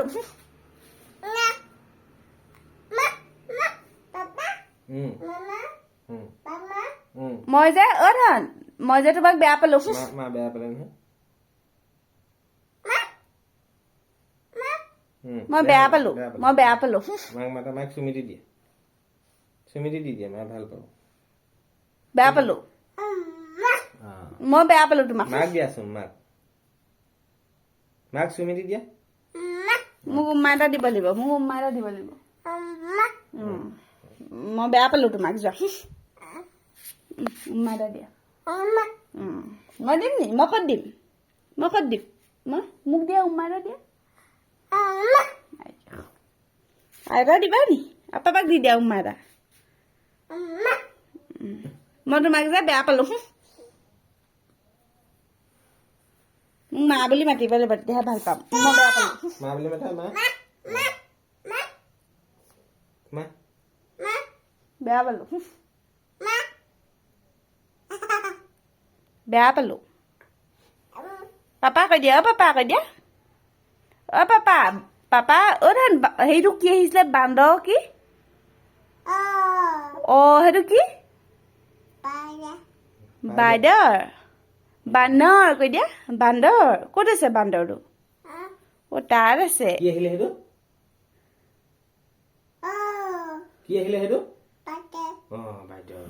পালো মই যে ধন মই যে তোমাক বেয়া পালো মা বেয়া পালে নহয় মই বেয়া পালো মাক চুমিতি দিয়ে দি দিয়ে মা ভাল পাব বেয়া পালো মই বেয়া পালো তোমাক মাক দিয়াচোন মাক চুমিতি দিয়া মোক উম্মা এটা দিব লাগিব মই বেয়া পালো তোমাক যোৱা উম্মা এটা দিয়া মই দিম নি মই ক'ত দিম মোক দিয়া উম্মা এটা দিয়া এটা দিবা নি আপাক দি দিয়া উম্মা এটা মই তোমাক যে বেয়া পালো মোক মা বুলি মাতিব লাগিব তেতিয়াহে ভাল পাম মই বেয়া পালো মা বুলি মাতা মা বেয়া পালো বেয়া পালো পাপা কৈ দিয়া পাপা কৈ দিয়া পাপা ধন হেৰিটো কি আহিছিলে বান্দৰ কি সেইটো কি বান্দৰ কৈ দিয়া বান্দৰ ক'ত আছে বান্দৰটো তাত আছে কি আহিলে সেইটো বাইদেউ